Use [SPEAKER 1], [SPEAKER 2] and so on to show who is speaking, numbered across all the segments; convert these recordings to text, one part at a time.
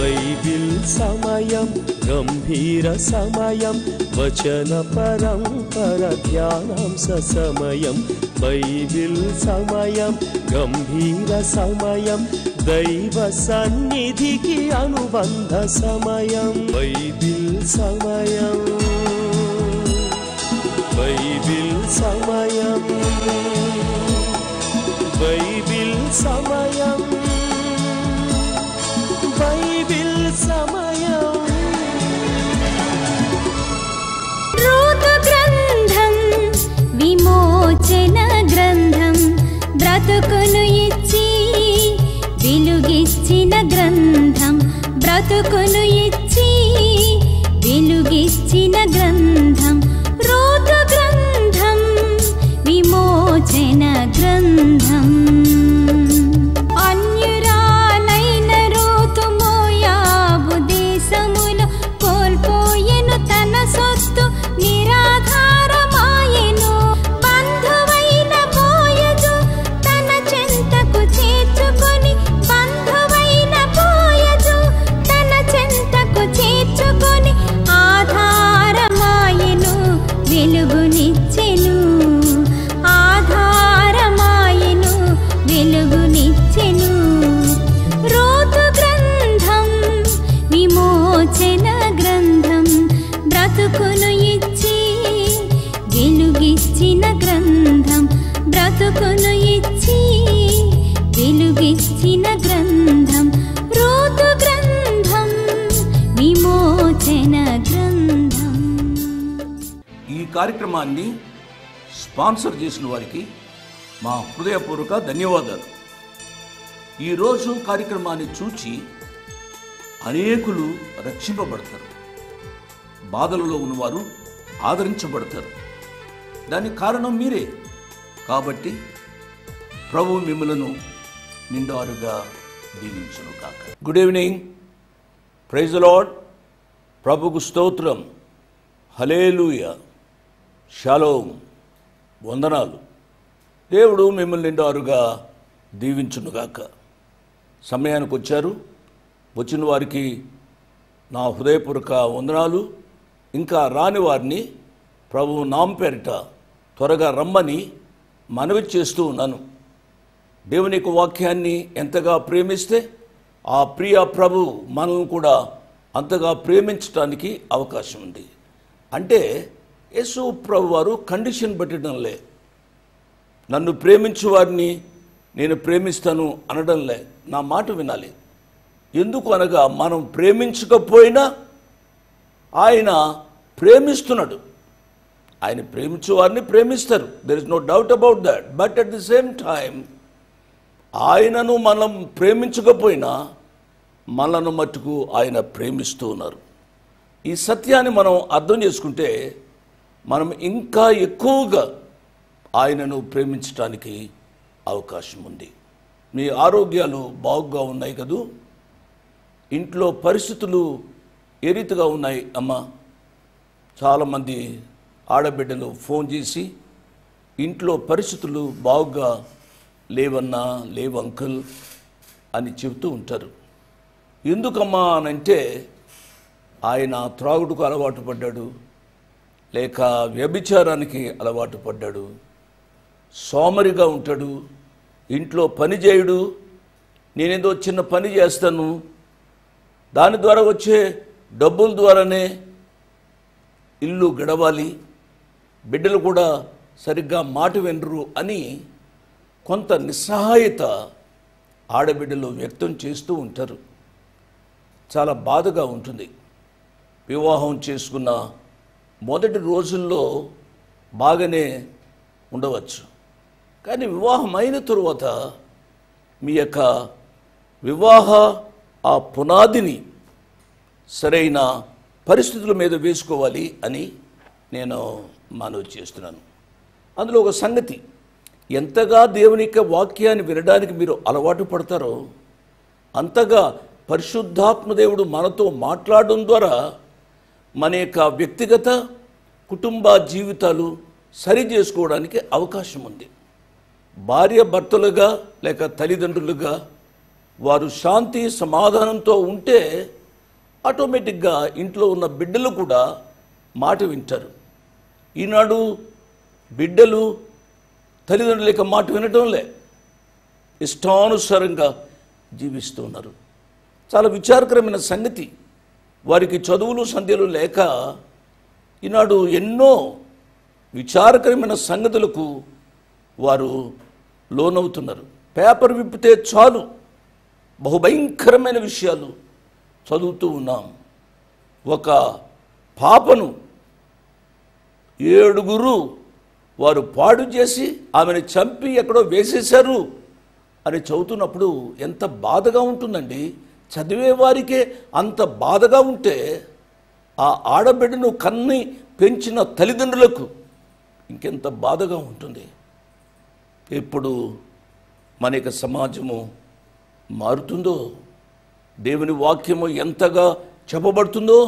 [SPEAKER 1] Bible సమయం గంభీర సమయం వచన పరంపర ధ్యానాంశ సమయం బైబిల్ సమయం గంభీర సమయం దైవ సన్నిధికి అనుబంధ సమయం బైబిల్ సమయం బైబిల్ సమయం బైబిల్ సమయం బైబిల్ సమయం
[SPEAKER 2] రూతు గ్రంథం విమోచన గ్రంథం బ్రతుకును ఇచ్చి వెలుగిచ్చిన గ్రంథం బ్రతుకును ఇచ్చి వెలుగిచ్చిన గ్రంథం రూతు గ్రంథం విమోచన గ్రంథం అన్యురాలైన రూతు మోయాబు దేశములో కోల్పోయెను తన సొత్తు నిరాధారమాయెను బంధువైన బోయజు తన చెంతకు చేర్చుకొని బంధువైన బోయజు తన చెంతకు చేర్చుకొని ఆధారమాయెను వెలుగునిచ్చెను ఆధారమాయెను వెలుగునిచ్చెను రూతు గ్రంథం విమోచన గ్రంథం బ్రతుకును ఇచ్చి వెలుగిచ్చిన గ్రంథం బ్రతుకును ఇచ్చి వెలుగిచ్చిన గ్రంథం రూతు గ్రంథం విమోచన గ్రంథం.
[SPEAKER 3] ఈ కార్యక్రమాన్ని స్పాన్సర్ చేసిన వారికి మా హృదయపూర్వక ధన్యవాదాలు. ఈరోజు కార్యక్రమాన్ని చూచి అనేకులు రక్షింపబడతారు, బాధలలో ఉన్నవారు ఆదరించబడతారు. దానికి కారణం మీరే. కాబట్టి ప్రభు మిమ్మలను నిండారుగా దీవించును కాక. Good evening, praise the lord. ప్రభుకు స్తోత్రం, హల్లెలూయా, షాలోమ్, వందనాలు. దేవుడు మిమ్మల్ని నిండారుగా దీవించునుగాక. సమయానికి వచ్చారు. వచ్చిన వారికి నా హృదయపూర్వక వందనాలు. ఇంకా రాని వారిని ప్రభువు నామ పేరిట త్వరగా రమ్మని మనవి చేస్తూ ఉన్నాను. దేవుని యొక్క వాక్యాన్ని ఎంతగా ప్రేమిస్తే ఆ ప్రియ ప్రభు మనల్ని కూడా అంతగా ప్రేమించడానికి అవకాశం ఉంది. అంటే యేసు ప్రభు వారు కండిషన్ పెట్టడంలే, నన్ను ప్రేమించు వారిని నేను ప్రేమిస్తాను అనడంలే. నా మాట వినాలి. ఎందుకు అనగా మనం ప్రేమించకపోయినా ఆయన ప్రేమిస్తున్నాడు. ఆయన ప్రేమించు వారిని ప్రేమిస్తారు. There is no doubt about that. But at the same time ఆయనను మనం ప్రేమించకపోయినా మనను మట్టుకు ఆయన ప్రేమిస్తూ ఉన్నారు. ఈ సత్యాన్ని మనం అర్థం చేసుకుంటే మనం ఇంకా ఎక్కువగా ఆయనను ప్రేమించడానికి అవకాశం ఉంది. మీ ఆరోగ్యాలు బాగుగా ఉన్నాయి కదూ? ఇంట్లో పరిస్థితులు ఏ రీతిగా ఉన్నాయి అమ్మా? చాలామంది ఆడబిడ్డలు ఫోన్ చేసి ఇంట్లో పరిస్థితులు బాగుగా లేవన్నా, లేవు అంకుల్ అని చెబుతూ ఉంటారు. ఎందుకమ్మా అనంటే ఆయన త్రాగుడుకు అలవాటు పడ్డాడు, లేక వ్యభిచారానికి అలవాటు పడ్డాడు, సోమరిగా ఉంటాడు, ఇంట్లో పని చేయడు. నేనేదో చిన్న పని చేస్తాను, దాని ద్వారా వచ్చే డబ్బుల ద్వారానే ఇల్లు గడవాలి, బిడ్డలు కూడా సరిగ్గా మాట వినరు అని కొంత నిస్సహాయత ఆడబిడ్డలు వ్యక్తం చేస్తూ ఉంటారు. చాలా బాధగా ఉంటుంది. వివాహం చేసుకున్న మొదటి రోజుల్లో బాగానే ఉండవచ్చు, కానీ వివాహం అయిన తరువాత మీ యొక్క వివాహ ఆ పునాదిని సరైన పరిస్థితుల మీద వేసుకోవాలి అని నేను మనవి చేస్తున్నాను. అందులో ఒక సంగతి, ఎంతగా దేవుని యొక్క వాక్యాన్ని వినడానికి మీరు అలవాటు పడతారో అంతగా పరిశుద్ధాత్మ దేవుడు మనతో మాట్లాడడం ద్వారా మన యొక్క వ్యక్తిగత కుటుంబ జీవితాలు సరి చేసుకోవడానికి అవకాశం ఉంది. భార్య భర్తలుగా లేక తల్లిదండ్రులుగా వారు శాంతి సమాధానంతో ఉంటే ఆటోమేటిక్గా ఇంట్లో ఉన్న బిడ్డలు కూడా మాట వింటారు. ఈనాడు బిడ్డలు తల్లిదండ్రుల యొక్క మాట వినటంలే, ఇష్టానుసారంగా జీవిస్తూ ఉన్నారు. చాలా విచారకరమైన సంగతి. వారికి చదువులు సంధ్యలు లేక ఈనాడు ఎన్నో విచారకరమైన సంగతులకు వారు లోనవుతున్నారు. పేపర్ విప్పితే చాలు బహుభయంకరమైన విషయాలు చదువుతూ ఉన్నాం. ఒక పాపను 7 వారు పాడు చేసి ఆమెను చంపి ఎక్కడో వేసేశారు అని చదువుతున్నప్పుడు ఎంత బాధగా ఉంటుందండి. చదివే వారికే అంత బాధగా ఉంటే ఆ ఆడబిడ్డను కన్ని పెంచిన తల్లిదండ్రులకు ఇంకెంత బాధగా ఉంటుంది. ఎప్పుడు మన యొక్క సమాజము మారుతుందో, దేవుని వాక్యము ఎంతగా చెప్పబడుతుందో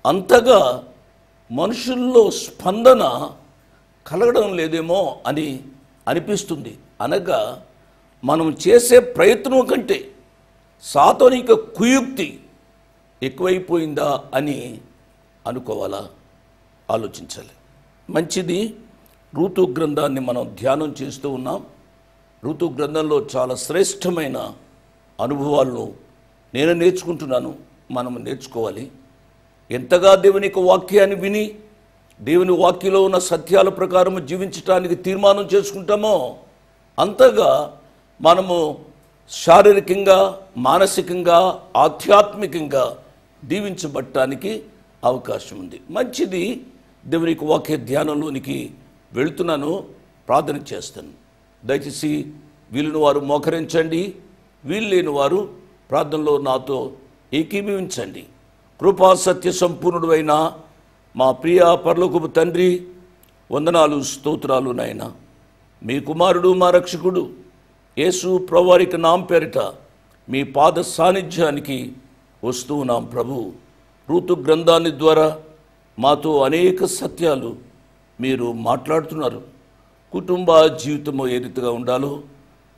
[SPEAKER 3] అంతగా మనుషుల్లో స్పందన కలగడం లేదేమో అని అనిపిస్తుంది. అనగా మనం చేసే ప్రయత్నం కంటే సాతానిక కుయుక్తి ఎక్కువైపోయిందా అని అనుకోవాలా, ఆలోచించాలి. మంచిది. ఋతు గ్రంథాన్ని మనం ధ్యానం చేస్తూ ఉన్నాం. ఋతు గ్రంథంలో చాలా శ్రేష్టమైన అనుభవాలను నేను నేర్చుకుంటున్నాను, మనం నేర్చుకోవాలి. ఎంతగా దేవుని యొక్క వాక్యాన్ని విని దేవుని వాక్యంలో ఉన్న సత్యాల ప్రకారం జీవించడానికి తీర్మానం చేసుకుంటామో అంతగా మనము శారీరకంగా, మానసికంగా, ఆధ్యాత్మికంగా దీవించబడటానికి అవకాశం ఉంది. మంచిది. దేవుని యొక్క వాక్య ధ్యానంలోనికి వెళుతున్నాను, ప్రార్థన చేస్తాను. దయచేసి వీలుని వారు మోకరించండి, వీలు లేని వారు ప్రార్థనలో నాతో ఏకీభవించండి. కృపా సత్య సంపూర్ణుడు అయిన మా ప్రియ పరలోకపు తండ్రి, వందనాలు, స్తోత్రాలు నాయన. మీ కుమారుడు మా రక్షకుడు యేసు ప్రభువారికి నామ పేరిట మీ పాద సాన్నిధ్యానికి వస్తూ ఉన్నాం ప్రభు. ఋతు గ్రంథాన్ని ద్వారా మాతో అనేక సత్యాలు మీరు మాట్లాడుతున్నారు. కుటుంబ జీవితము ఏ రీతిగా ఉండాలో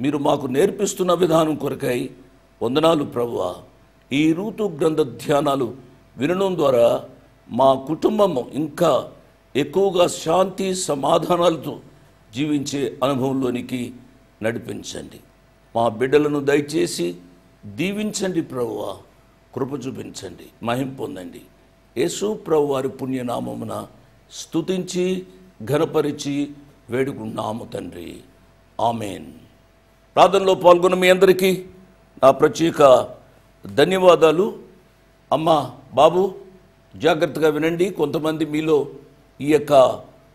[SPEAKER 3] మీరు మాకు నేర్పిస్తున్న విధానం కొరకై వందనాలు ప్రభువా. ఈ ఋతు గ్రంథ ధ్యానాలు వినడం ద్వారా మా కుటుంబము ఇంకా ఎక్కువగా శాంతి సమాధానాలతో జీవించే అనుభవంలోనికి నడిపించండి. మా బిడ్డలను దయచేసి దీవించండి ప్రభువా, కృప చూపించండి, మహిమ పొందండి. యేసు ప్రభువారి పుణ్యనామమున స్తుతించి ఘనపరిచి వేడుకున్నాము తండ్రి, ఆమెన్. ప్రార్థనలో పాల్గొన్న మీ అందరికీ నా ప్రత్యేక ధన్యవాదాలు. అమ్మ, బాబు జాగ్రత్తగా వినండి. కొంతమంది మీలో ఈ యొక్క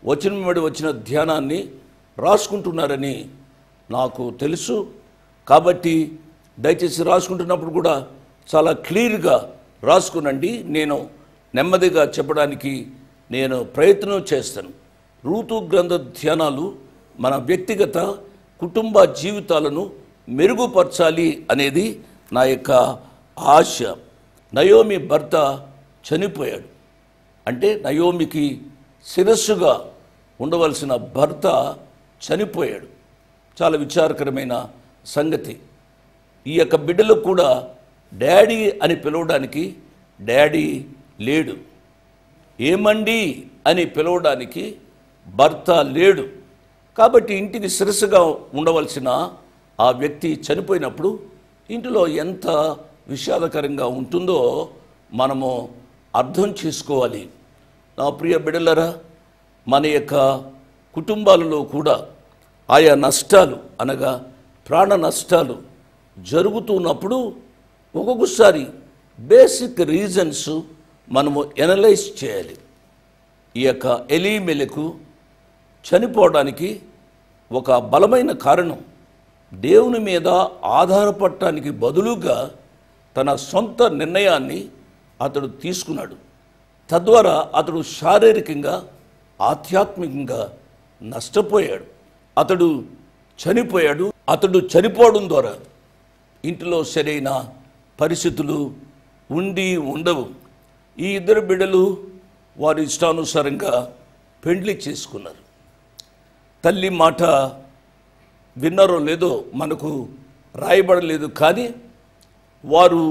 [SPEAKER 3] వచనం వెంబడి వచ్చిన ధ్యానాన్ని రాసుకుంటున్నారని నాకు తెలుసు. కాబట్టి దయచేసి రాసుకుంటున్నప్పుడు కూడా చాలా క్లియర్గా రాసుకునండి. నేను నెమ్మదిగా చెప్పడానికి నేను ప్రయత్నం చేస్తాను. ఋతు గ్రంథ ధ్యానాలు మన వ్యక్తిగత కుటుంబ జీవితాలను మెరుగుపరచాలి అనేది నా యొక్క ఆశ. నయోమి భర్త చనిపోయాడు. అంటే నయోమికి శిరస్సుగా ఉండవలసిన భర్త చనిపోయాడు. చాలా విచారకరమైన సంగతి. ఈ యొక్క బిడ్డలకు కూడా డాడీ అని పిలవడానికి డాడీ లేడు, ఏమండి అని పిలవడానికి భర్త లేడు. కాబట్టి ఇంటికి శిరస్సుగా ఉండవలసిన ఆ వ్యక్తి చనిపోయినప్పుడు ఇంటిలో ఎంత విషాదకరంగా ఉంటుందో మనము అర్థం చేసుకోవాలి. నా ప్రియ బిడ్డలరా, మన యొక్క కుటుంబాలలో కూడా ఆయా నష్టాలు అనగా ప్రాణ నష్టాలు జరుగుతున్నప్పుడు ఒక్కొక్కసారి బేసిక్ రీజన్స్ మనము ఎనలైజ్ చేయాలి. ఈ యొక్క ఎలీమెలకు చనిపోవడానికి ఒక బలమైన కారణం దేవుని మీద ఆధారపడటానికి బదులుగా తన సొంత నిర్ణయాన్ని అతడు తీసుకున్నాడు. తద్వారా అతడు శారీరకంగా, ఆధ్యాత్మికంగా నష్టపోయాడు. అతడు చనిపోయాడు. అతడు చనిపోవడం ద్వారా ఇంటిలో సరైన పరిస్థితులు ఉండి ఉండవు. ఈ ఇద్దరు బిడ్డలు వారి ఇష్టానుసారంగా పెండ్లి చేసుకున్నారు. తల్లి మాట విన్నారో లేదో మనకు రాయబడలేదు, కానీ వారు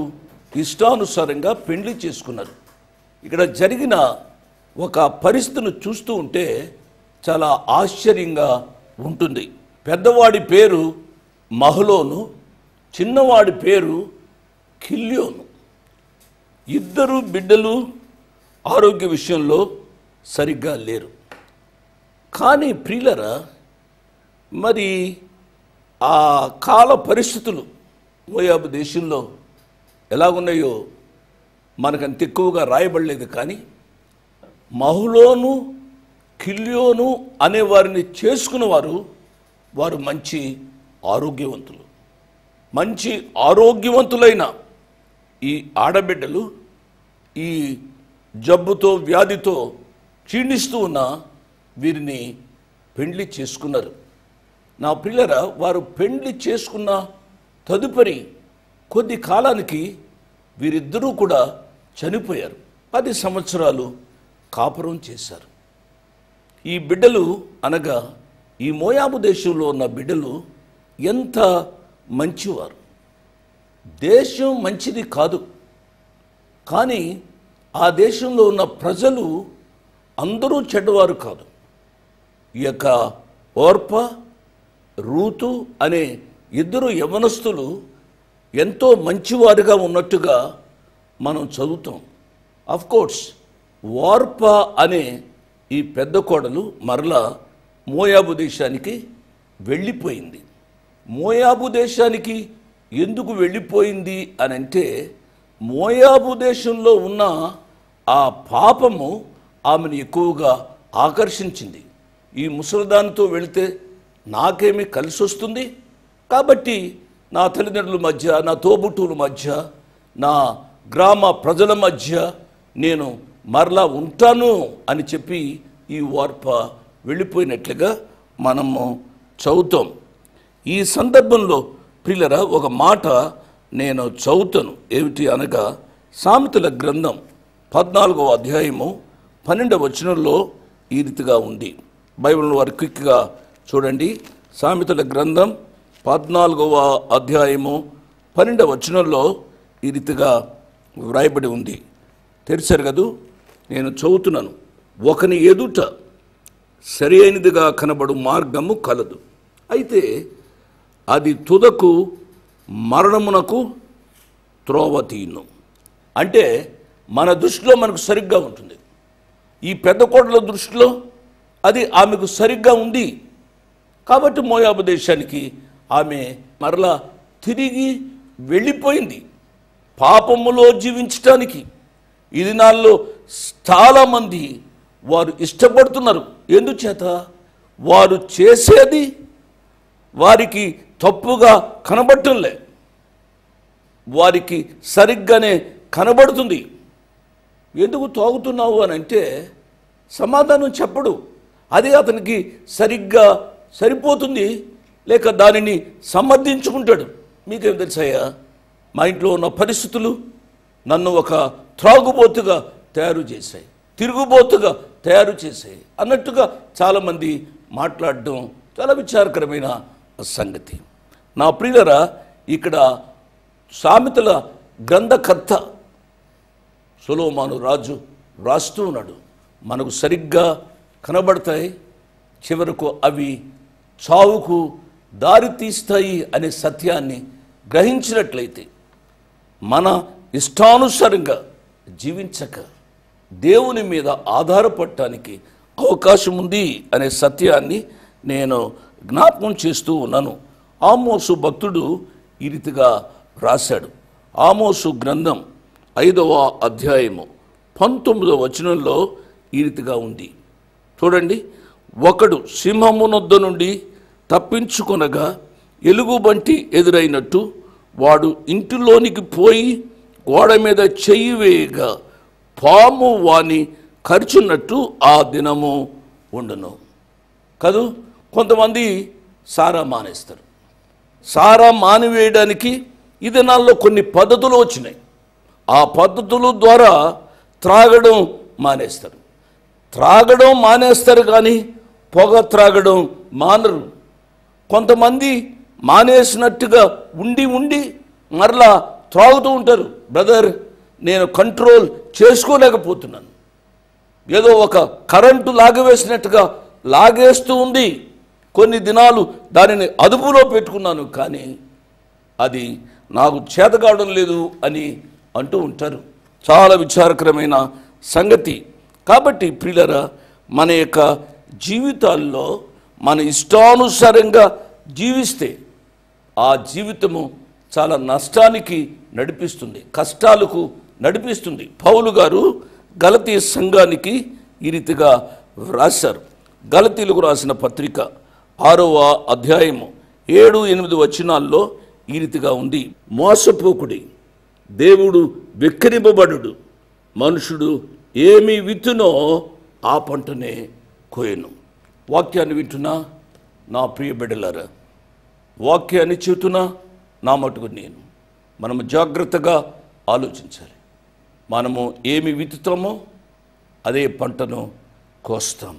[SPEAKER 3] ఇష్టానుసారంగా పెండ్లి చేసుకున్నారు. ఇక్కడ జరిగిన ఒక పరిస్థితిని చూస్తూ ఉంటే చాలా ఆశ్చర్యంగా ఉంటుంది. పెద్దవాడి పేరు మహలోను, చిన్నవాడి పేరు కిల్యోను. ఇద్దరు బిడ్డలు ఆరోగ్య విషయంలో సరిగ్గా లేరు. కానీ ప్రియులరా, మరి ఆ కాల పరిస్థితులు మోయాబు దేశంలో ఎలాగున్నాయో మనకంత ఎక్కువగా రాయబడలేదు. కానీ మహలోను, కిల్యోను అనే వారిని చేసుకున్నవారు వారు మంచి ఆరోగ్యవంతులు. మంచి ఆరోగ్యవంతులైన ఈ ఆడబిడ్డలు ఈ జబ్బుతో వ్యాధితో క్షీణిస్తూ ఉన్న వీరిని పెండ్లి చేసుకున్నారు. నా పిల్లరా, వారు పెండ్లి చేసుకున్న తదుపరి కొద్ది కాలానికి వీరిద్దరూ కూడా చనిపోయారు. 10 సంవత్సరాలు కాపురం చేశారు. ఈ బిడ్డలు అనగా ఈ మోయాబు దేశంలో ఉన్న బిడ్డలు ఎంత మంచివారు. దేశం మంచిది కాదు, కానీ ఆ దేశంలో ఉన్న ప్రజలు అందరూ చెడ్డవారు కాదు. ఈ యొక్క ఓర్ప, రూతు అనే ఇద్దరు యవనస్తులు ఎంతో మంచివారుగా ఉన్నట్టుగా మనం చదువుతాం. కోర్స్ ఓర్ప అనే ఈ పెద్ద కోడలు మరలా మోయాబు దేశానికి వెళ్ళిపోయింది. మోయాబు దేశానికి ఎందుకు వెళ్ళిపోయింది అని అంటే, మోయాబు దేశంలో ఉన్న ఆ పాపము ఆమెను ఎక్కువగా ఆకర్షించింది. ఈ ముసలిదానితో వెళితే నాకేమీ కలిసి వస్తుంది, కాబట్టి నా తల్లిదండ్రుల మధ్య, నా తోబుట్టువుల మధ్య, నా గ్రామ ప్రజల మధ్య నేను మరలా ఉంటాను అని చెప్పి ఈ ఓర్ప వెళ్ళిపోయినట్లుగా మనము చదువుతాం. ఈ సందర్భంలో ప్రియులరా, ఒక మాట నేను చదువుతాను. ఏమిటి అనగా, సామెతల గ్రంథం 14వ అధ్యాయము 12వ వచనంలో ఈ రీతిగా ఉంది. బైబిల్ వారు క్విక్గా చూడండి. సామెతల గ్రంథం 14వ అధ్యాయము 12వ వచనంలో ఈ రీతిగా వ్రాయబడి ఉంది. తెరిచారు కదూ, నేను చదువుతున్నాను. ఒకని ఎదుట సరి అయినదిగా కనబడు మార్గము కలదు, అయితే అది తుదకు మరణమునకు త్రోవ తీయును. అంటే మన దృష్టిలో మనకు సరిగ్గా ఉంటుంది. ఈ పెద్ద కోటల దృష్టిలో అది ఆమెకు సరిగ్గా ఉంది. కాబట్టి మోయాబు దేశానికి ఆమె మరలా తిరిగి వెళ్ళిపోయింది పాపములో జీవించటానికి. ఈ దినాల్లో చాలామంది వారు ఇష్టపడుతున్నారు. ఎందుచేత? వారు చేసేది వారికి తప్పుగా కనబడటంలే, వారికి సరిగ్గానే కనబడుతుంది. ఎందుకు తాగుతున్నావు అని అంటే సమాధానం చెప్పడు. అది అతనికి సరిగ్గా సరిపోతుంది, లేక దానిని సమర్థించుకుంటాడు. మీకేం తెలుసాయా, మా ఇంట్లో ఉన్న పరిస్థితులు నన్ను ఒక త్రాగుబోతుగా తయారు చేశాయి, తిరుగుబోతుగా తయారు చేశాయి అన్నట్టుగా చాలామంది మాట్లాడడం చాలా విచారకరమైన సంగతి. నా ప్రియులరా, ఇక్కడ సామెతల గ్రంథకర్త సొలొమోను రాజు రాస్తూ ఉన్నాడు. మనకు సరిగ్గా కనబడతాయి, చివరకు అవి చావుకు దారి తీస్తాయి అనే సత్యాన్ని గ్రహించినట్లయితే మన ఇష్టానుసారంగా జీవించక దేవుని మీద ఆధారపడటానికి అవకాశం ఉంది అనే సత్యాన్ని నేను జ్ఞాపకం చేస్తూ ఉన్నాను. ఆమోసు భక్తుడు ఈ రీతిగా రాశాడు. ఆమోసు గ్రంథం 5వ అధ్యాయము 19వ వచనంలో ఈ రీతిగా ఉంది. చూడండి. ఒకడు సింహమునొద్ద నుండి తప్పించుకొనగా ఎలుగుబంటి ఎదురైనట్టు వాడు ఇంటిలోనికి పోయి గోడ మీద చెయ్యి వేయగా పాము వాని కరుచున్నట్టు ఆ దినము ఉండును. కదూ, కొంతమంది సారా మానేస్తారు. సారా మానివేయడానికి ఈ దినాల్లో కొన్ని పద్ధతులు వచ్చినాయి. ఆ పద్ధతుల ద్వారా త్రాగడం మానేస్తారు. త్రాగడం మానేస్తారు కానీ పొగ త్రాగడం మానరు. కొంతమంది మానేసినట్టుగా ఉండి మరలా త్రాగుతూ ఉంటారు. బ్రదర్, నేను కంట్రోల్ చేసుకోలేకపోతున్నాను, ఏదో ఒక కరెంటు లాగవేసినట్టుగా లాగేస్తూ ఉంది, కొన్ని దినాలు దానిని అదుపులో పెట్టుకున్నాను, కానీ అది నాకు చేతకావడం లేదు అని అంటూ ఉంటారు. చాలా విచారకరమైన సంగతి. కాబట్టి ప్రియులారా, మన యొక్క జీవితాల్లో మన ఇష్టానుసారంగా జీవిస్తే ఆ జీవితము చాలా నష్టానికి నడిపిస్తుంది, కష్టాలకు నడిపిస్తుంది. పౌలు గారు గలతీ సంఘానికి ఈ రీతిగా రాశారు. గలతీలకు రాసిన పత్రిక 6వ అధ్యాయము 7-8 వచనాల్లో ఈ రీతిగా ఉంది. మోసపోకుడి, దేవుడు వెక్కిరింపబడుడు, మనుషుడు ఏమి విత్తునో ఆ పంటనే కోయను. వాక్యాన్ని వింటున్నా నా ప్రియ బిడ్డలారా, వాక్యాన్ని చెబుతున్నా నా మటుకు నేను, మనము జాగ్రత్తగా ఆలోచించాలి. మనము ఏమి విత్తుతామో అదే పంటను కోస్తాం.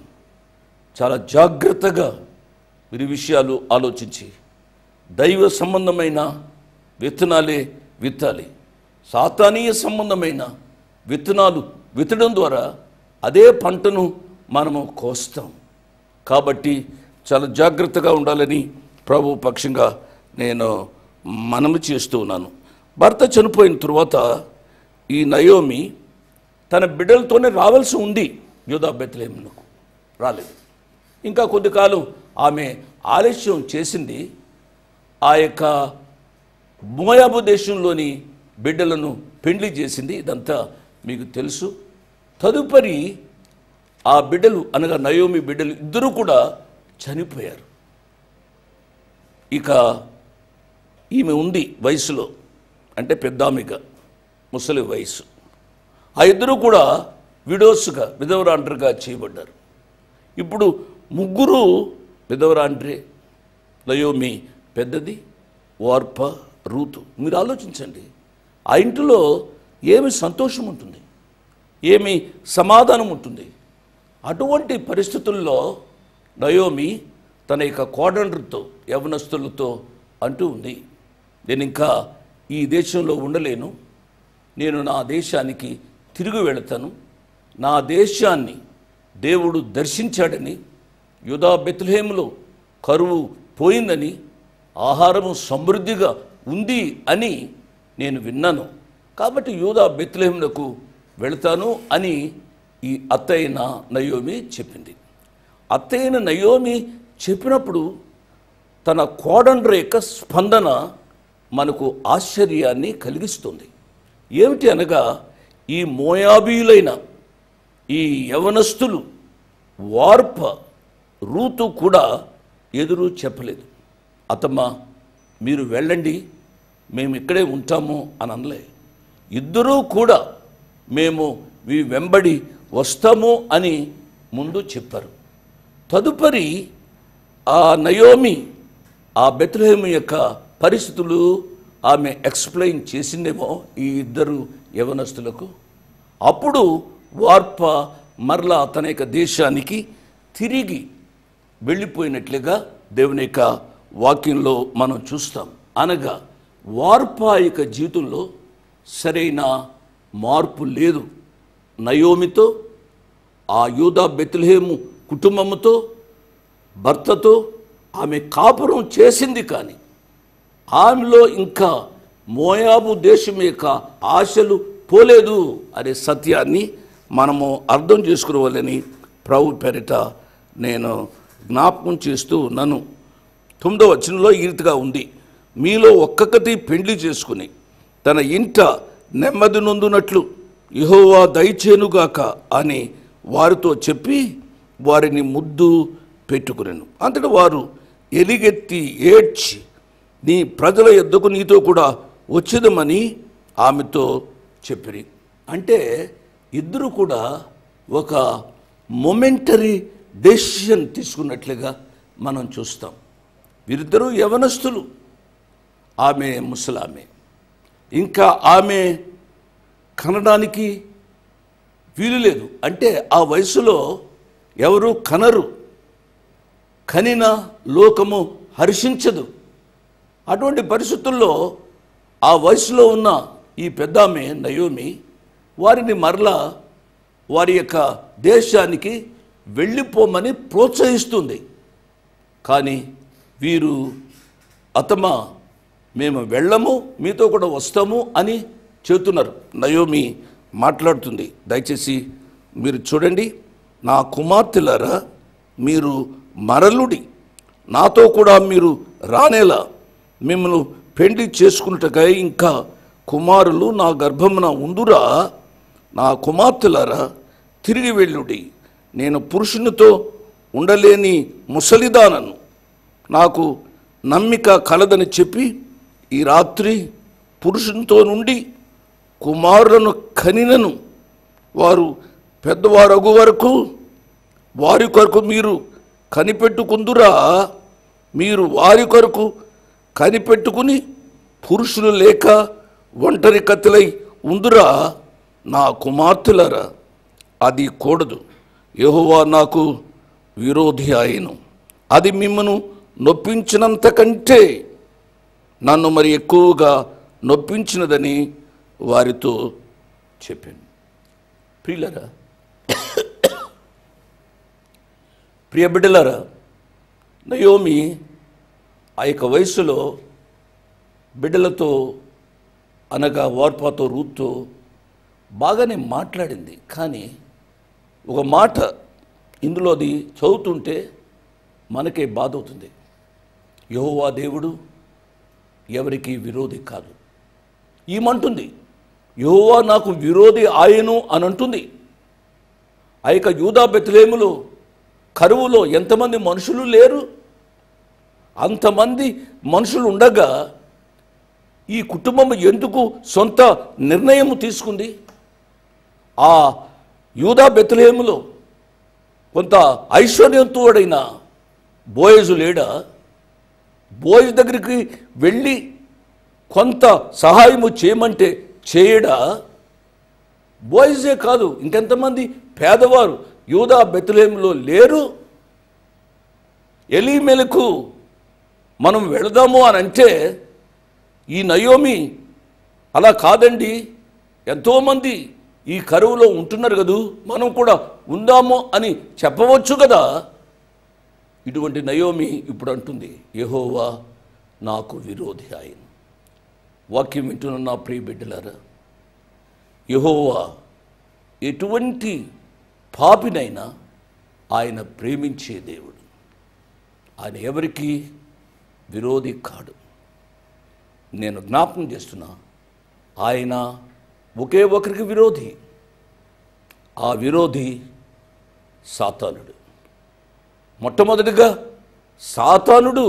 [SPEAKER 3] చాలా జాగ్రత్తగా వీరి విషయాలు ఆలోచించి దైవ సంబంధమైన విత్తనాలే విత్తాలి. సాతానీయ సంబంధమైన విత్తనాలు విత్తడం ద్వారా అదే పంటను మనము కోస్తాం. కాబట్టి చాలా జాగ్రత్తగా ఉండాలని ప్రభు పక్షంగా నేను మనవి చేస్తూ ఉన్నాను. భర్త చనిపోయిన తరువాత ఈ నయోమి తన బిడ్డలతోనే రావాల్సి ఉంది. యూదా బెత్లెహేమునకు రాలేదు. ఇంకా కొద్ది కాలం ఆమె ఆలస్యం చేసింది. ఆ యొక్క మోయాబు దేశంలోని బిడ్డలను పెండ్లి చేసింది. ఇదంతా మీకు తెలుసు. తదుపరి ఆ బిడ్డలు అనగా నయోమి బిడ్డలు ఇద్దరు కూడా చనిపోయారు. ఇక ఈమె ఉంది వయసులో, అంటే పెద్దామిగా, ముసలి వయసు. ఆ ఇద్దరు కూడా విడోస్గా, విధవరాండ్రుగా చేయబడ్డారు. ఇప్పుడు ముగ్గురు విధవరాండ్రే. నయోమి పెద్దది, ఓర్ప, రూతు. మీరు ఆలోచించండి, ఆ ఇంటిలో ఏమి సంతోషం ఉంటుంది, ఏమి సమాధానం ఉంటుంది. అటువంటి పరిస్థితుల్లో నయోమి తన యొక్క కోడళ్ళతో, యవనస్తులతో అంటూ ఉంది, నేను ఇంకా ఈ దేశంలో ఉండలేను, నేను నా దేశానికి తిరిగి వెళతాను. నా దేశాన్ని దేవుడు దర్శించాడని, యూదా బెత్లెహేములో కరువు పోయిందని, ఆహారము సమృద్ధిగా ఉంది అని నేను విన్నాను. కాబట్టి యూదా బెత్లెహేమునకు వెళతాను అని ఈ అత్తయిన నయోమి చెప్పింది. అత్తయిన నయోమి చెప్పినప్పుడు తన కోడండ్ర యొక్క స్పందన మనకు ఆశ్చర్యాన్ని కలిగిస్తుంది. ఏమిటి అనగా, ఈ మోయాబీయులైన ఈ యవనస్తులు వార్ప, రూతు కూడా ఎదురు చెప్పలేదు. అత్తమ్మ, మీరు వెళ్ళండి, మేము ఇక్కడే ఉంటాము అని అనలే. ఇద్దరూ కూడా మేము మీ వెంబడి వస్తాము అని ముందు చెప్పారు. తదుపరి ఆ నయోమి ఆ బెత్లెహేము యొక్క పరిస్థితులు ఆమె ఎక్స్ప్లెయిన్ చేసిందేమో ఈ ఇద్దరు యవనస్తులకు. అప్పుడు వార్ప మరలా తన యొక్క దేశానికి తిరిగి వెళ్ళిపోయినట్లుగా దేవుని యొక్క వాక్యంలో మనం చూస్తాం. అనగా వార్ప యొక్క జీవితంలో సరైన మార్పు లేదు. నయోమితో, ఆ యూదా బెత్లెహేము కుటుంబముతో, భర్తతో ఆమె కాపురం చేసింది, కానీ ఆమెలో ఇంకా మోయాబు దేశం యొక్క ఆశలు పోలేదు అనే సత్యాన్ని మనము అర్థం చేసుకోవాలని ప్రభు పేరిట నేను జ్ఞాపకం చేస్తూ ఉన్నాను. 9వ వచనంలో ఈ రీతిగా ఉంది, మీలో ఒక్కొక్కటి పెండ్లి చేసుకుని తన ఇంట నెమ్మది నొందునట్లు యెహోవా దయచేనుగాక అని వారితో చెప్పి వారిని ముద్దు పెట్టుకునేను. అంతటా వారు ఎలిగెత్తి ఏడ్చి, నీ ప్రజల యొద్దకు నీతో కూడా వచ్చేదమని ఆమెతో చెప్పిరి. అంటే ఇద్దరు కూడా ఒక మొమెంటరీ డెసిషన్ తీసుకున్నట్లుగా మనం చూస్తాం. వీరిద్దరూ యవనస్తులు, ఆమె ముసలామె. ఇంకా ఆమె కనడానికి వీలు లేదు. అంటే ఆ వయసులో ఎవరు కనరు, కనిన లోకము హర్షించదు. అటువంటి పరిస్థితుల్లో ఆ వయసులో ఉన్న ఈ పెద్దామె నయోమి వారిని మరలా వారి యొక్క దేశానికి వెళ్ళిపోమని ప్రోత్సహిస్తుంది. కానీ వీరు అతమా మేము వెళ్ళము, మీతో కూడా వస్తాము అని చెబుతున్నారు. నయోమి మాట్లాడుతుంది. దయచేసి మీరు చూడండి. నా కుమార్తెలారా, మీరు మరలుడి, నాతో కూడా మీరు రానేలా మిమ్మల్ని పెండి చేసుకున్నట్టుకై ఇంకా కుమారులు నా గర్భమున ఉండురా. నా కుమార్తెలారా, తిరిగి వెళ్ళుడి. నేను పురుషునితో ఉండలేని ముసలిదానను, నాకు నమ్మిక కలదని చెప్పి ఈ రాత్రి పురుషునితో నుండి కుమారులను కనినను. వారు పెద్దవారగు వరకు వారి కొరకు మీరు కనిపెట్టుకుందురా. మీరు వారి కొరకు కనిపెట్టుకుని పురుషులు లేక ఒంటరి కత్తులై ఉందురా. నా కుమార్తెలారా, అది కూడదు. యెహోవా నాకు విరోధి ఆయను. అది మిమ్మను నొప్పించినంత కంటే నన్ను మరి ఎక్కువగా నొప్పించినదని వారితో చెప్పాను. ప్రియులారా, ప్రియ బిడ్డలారా, నయోమి ఆ యొక్క వయసులో బిడ్డలతో అనగా వార్పాతో రూత్తో బాగానే మాట్లాడింది. కానీ ఒక మాట ఇందులో అది చదువుతుంటే మనకే బాధ అవుతుంది. యెహోవా దేవుడు ఎవరికి విరోధి కాదు. ఈమంటుంది యెహోవా నాకు విరోధి ఆయను అని అంటుంది. ఆ యొక్క యూదా బెత్లెహేములో కరువులో ఎంతమంది మనుషులు లేరు? అంతమంది మనుషులు ఉండగా ఈ కుటుంబం ఎందుకు సొంత నిర్ణయం తీసుకుంది? ఆ యూదా బెత్లెహేములో కొంత ఐశ్వర్యంతోడైన బోయజు లేడా? బోయజు దగ్గరికి వెళ్ళి కొంత సహాయము చేయమంటే చేయడా? బోయజే కాదు, ఇంకెంతమంది పేదవారు యూదా బెత్లెహేములో లేరు? ఎలీమెలకు మనం వెళదాము అని అంటే ఈ నయోమి అలా కాదండి, ఎంతోమంది ఈ కరువులో ఉంటున్నారు కదూ, మనం కూడా ఉందాము అని చెప్పవచ్చు కదా. ఇటువంటి నయోమి ఇప్పుడు అంటుంది యెహోవా నాకు విరోధి ఆయన. వాక్యం వింటున్న నా ప్రియ బిడ్డలారా, యెహోవా ఎటువంటి పాపినైనా ఆయన ప్రేమించే దేవుడు. ఆయన ఎవరికి విరోధి కాడు. నేను జ్ఞాపకం చేస్తున్నా, ఆయన ఒకే ఒకరికి విరోధి. ఆ విరోధి సాతానుడు. మొట్టమొదటిగా సాతానుడు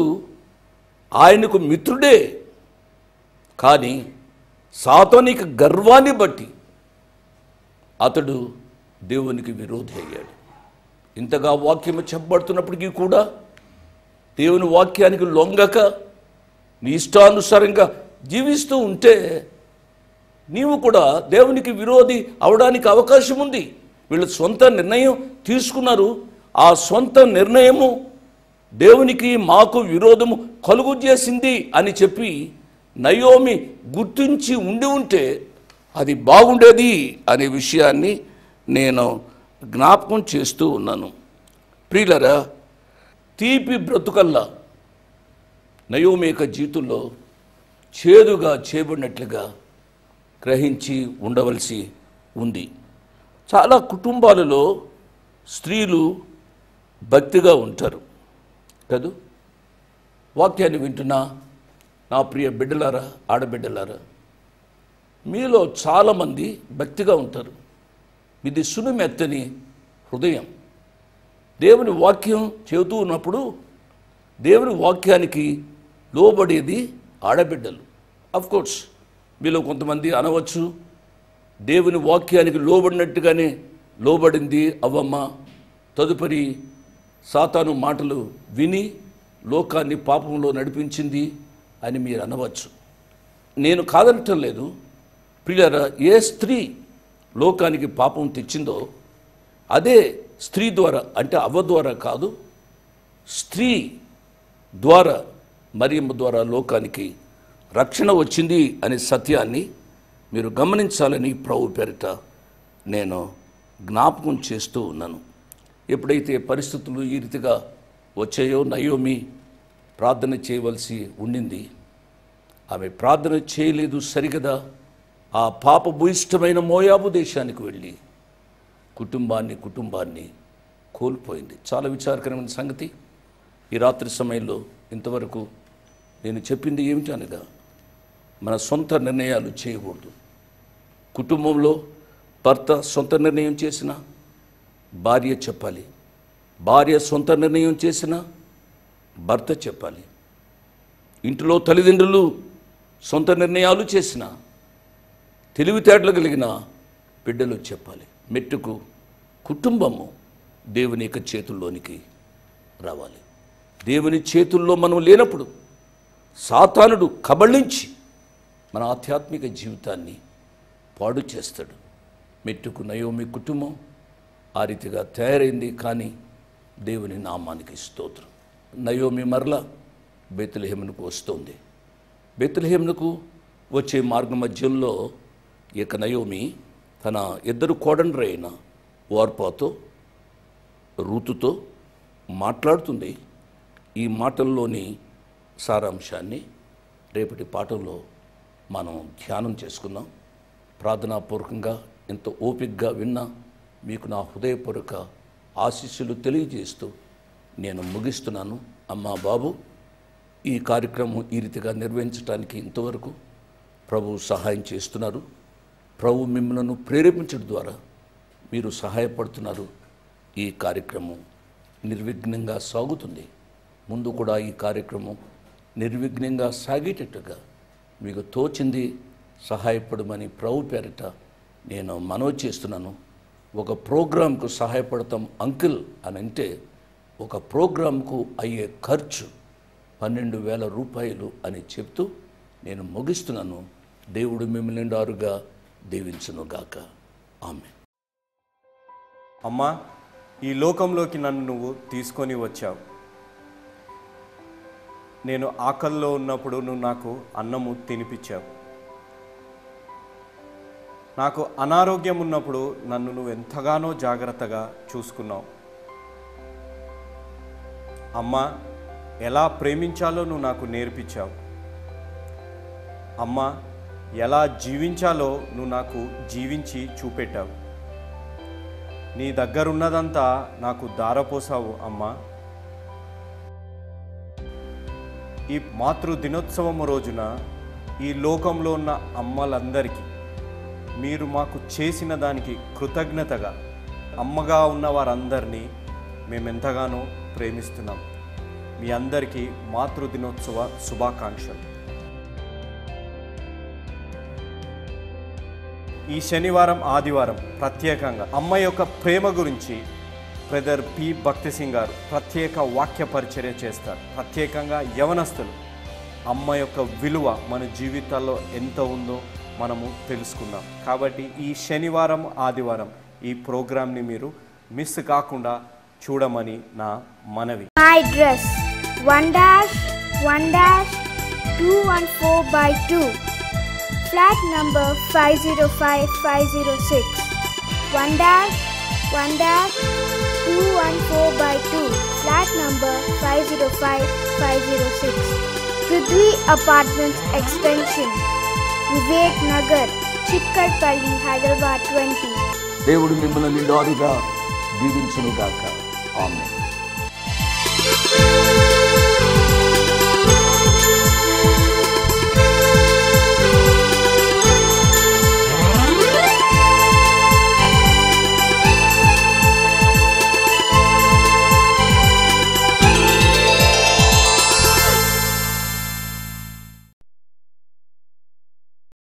[SPEAKER 3] ఆయనకు మిత్రుడే, కానీ సాతానిక గర్వాన్ని బట్టి అతడు దేవునికి విరోధి అయ్యాడు. ఇంతగా వాక్యము చెప్పబడుతున్నప్పటికీ కూడా దేవుని వాక్యానికి లొంగక నీ ఇష్టానుసారంగా జీవిస్తూ ఉంటే నీవు కూడా దేవునికి విరోధి అవడానికి అవకాశం ఉంది. వీళ్ళు సొంత నిర్ణయం తీసుకున్నారు. ఆ సొంత నిర్ణయము దేవునికి మాకు విరోధము కలుగు చేసింది అని చెప్పి నయోమి గుర్తించి ఉంటే అది బాగుండేది అనే విషయాన్ని నేను జ్ఞాపకం చేస్తూ ఉన్నాను. ప్రియులరా, తీపి బ్రతుకల్లా నయోమి యొక్క జీవితంలో చేదుగా చేయబడినట్లుగా గ్రహించి ఉండవలసి ఉంది. చాలా కుటుంబాలలో స్త్రీలు భక్తిగా ఉంటారు కదూ. వాక్యాన్ని వింటున్నా నా ప్రియ బిడ్డలారా, ఆడబిడ్డలారా, మీలో చాలామంది భక్తిగా ఉంటారు. ఇది సునిమెత్తని హృదయం. దేవుని వాక్యం చెబుతూ ఉన్నప్పుడు దేవుని వాక్యానికి లోబడేది ఆడబిడ్డలు. అఫ్కోర్స్ మీలో కొంతమంది అనవచ్చు, దేవుని వాక్యానికి లోబడినట్టుగానే లోబడింది అవ్వమ్మ, తదుపరి సాతాను మాటలు విని లోకాన్ని పాపంలో నడిపించింది అని మీరు అనవచ్చు. నేను కాదనటం లేదు. ప్రియులారా, ఏ స్త్రీ లోకానికి పాపం తెచ్చిందో అదే స్త్రీ ద్వారా, అంటే అవ్వ ద్వారా కాదు, స్త్రీ ద్వారా మరియమ్మ ద్వారా లోకానికి రక్షణ వచ్చింది అనే సత్యాన్ని మీరు గమనించాలని ప్రభు పేరిట నేను జ్ఞాపకం చేస్తూ ఉన్నాను. ఎప్పుడైతే పరిస్థితులు ఈ రీతిగా వచ్చాయో నయోమి ప్రార్థన చేయవలసి ఉండింది. ఆమె ప్రార్థన చేయలేదు సరిగదా. ఆ పాపభూయిష్టమైన మోయాబు దేశానికి వెళ్ళి కుటుంబాన్ని కోల్పోయింది. చాలా విచారకరమైన సంగతి. ఈ రాత్రి సమయంలో ఇంతవరకు నేను చెప్పింది ఏమిటి అనగా, మన సొంత నిర్ణయాలు చేయకూడదు. కుటుంబంలో భర్త సొంత నిర్ణయం చేసిన భార్య చెప్పాలి, భార్య సొంత నిర్ణయం చేసిన భర్త చెప్పాలి. ఇంటిలో తల్లిదండ్రులు సొంత నిర్ణయాలు చేసిన తెలివితేటలు కలిగిన బిడ్డలు చెప్పాలి. మెట్టుకు కుటుంబము దేవుని యొక్క చేతుల్లోనికి రావాలి. దేవుని చేతుల్లో మనం లేనప్పుడు సాతానుడు కబళించి మన ఆధ్యాత్మిక జీవితాన్ని పాడు చేస్తాడు. మెట్టుకు నయోమి కుటుంబం ఆ రీతిగా తయారైంది. కానీ దేవుని నామానికి స్తోత్రం. నయోమి మరలా బెత్లెహేమునకు వస్తుంది. బెత్లెహేమునకు వచ్చే మార్గ మధ్యంలో ఇక నయోమి తన ఇద్దరు కోడన్రైన ఓర్పాతో రూతుతో మాట్లాడుతుంది. ఈ మాటల్లోని సారాంశాన్ని రేపటి పాఠంలో మనం ధ్యానం చేసుకుందాం. ప్రార్థనాపూర్వకంగా ఎంత ఓపికగా విన్నా మీకు నా హృదయపూర్వక ఆశీస్సులు తెలియజేస్తూ నేను ముగిస్తున్నాను. అమ్మా బాబు, ఈ కార్యక్రమం ఈ రీతిగా నిర్వహించడానికి ఇంతవరకు ప్రభు సహాయం చేస్తున్నారు. ప్రభు మిమ్మల్ని ప్రేరేపించడం ద్వారా మీరు సహాయపడుతున్నారు. ఈ కార్యక్రమం నిర్విఘ్నంగా సాగుతుంది. ముందు కూడా ఈ కార్యక్రమం నిర్విఘ్నంగా సాగేటట్టుగా మీకు తోచింది సహాయపడమని ప్రభు పేరిట నేను మనవి చేస్తున్నాను. ఒక ప్రోగ్రాంకు సహాయపడతాం అంకిల్ అని అంటే ఒక ప్రోగ్రాంకు అయ్యే ఖర్చు 12,000 రూపాయలు అని చెప్తూ నేను ముగిస్తున్నాను. దేవుడు మిమ్మల్ని నిండారుగా దీవించునుగాక. ఆమేన్.
[SPEAKER 4] అమ్మా, ఈ లోకంలోకి నన్ను నువ్వు తీసుకొని వచ్చావు. నేను ఆకలిలో ఉన్నప్పుడు నువ్వు నాకు అన్నము తినిపించావు. నాకు అనారోగ్యం ఉన్నప్పుడు నన్ను నువ్వు ఎంతగానో జాగ్రత్తగా చూసుకున్నావు. అమ్మా, ఎలా ప్రేమించాలో నువ్వు నాకు నేర్పించావు. అమ్మా, ఎలా జీవించాలో నువ్వు నాకు జీవించి చూపెట్టావు. నీ దగ్గరున్నదంతా నాకు దారపోసావు. అమ్మా, ఈ మాతృ దినోత్సవం రోజున ఈ లోకంలో ఉన్న అమ్మలందరికీ మీరు మాకు చేసిన దానికి కృతజ్ఞతగా అమ్మగా ఉన్న వారందరినీ మేమెంతగానో ప్రేమిస్తున్నాం. మీ అందరికీ మాతృ దినోత్సవ శుభాకాంక్షలు. ఈ శనివారం ఆదివారం ప్రత్యేకంగా అమ్మ యొక్క ప్రేమ గురించి బ్రదర్ పి భక్తి సింగ్ గారు ప్రత్యేక వాక్య పరిచర్య చేస్తారు. ప్రత్యేకంగా యవనస్తులు అమ్మ యొక్క విలువ మన జీవితాల్లో ఎంత ఉందో మనము తెలుసుకుందాం. కాబట్టి ఈ శనివారం ఆదివారం ఈ ప్రోగ్రామ్ని మీరు మిస్ కాకుండా చూడమని నా మనవి.
[SPEAKER 5] My address 1-1-214/2, flat number 505506. 1-1-214/2, flat number 505506. Prithvi Apartments Extension, Vivek Nagar, Chikkarpalli, Hyderabad 20.
[SPEAKER 3] దేవుడు మిమ్మల్ని నిండారుగా దీవించునుగాక. ఆమేన్.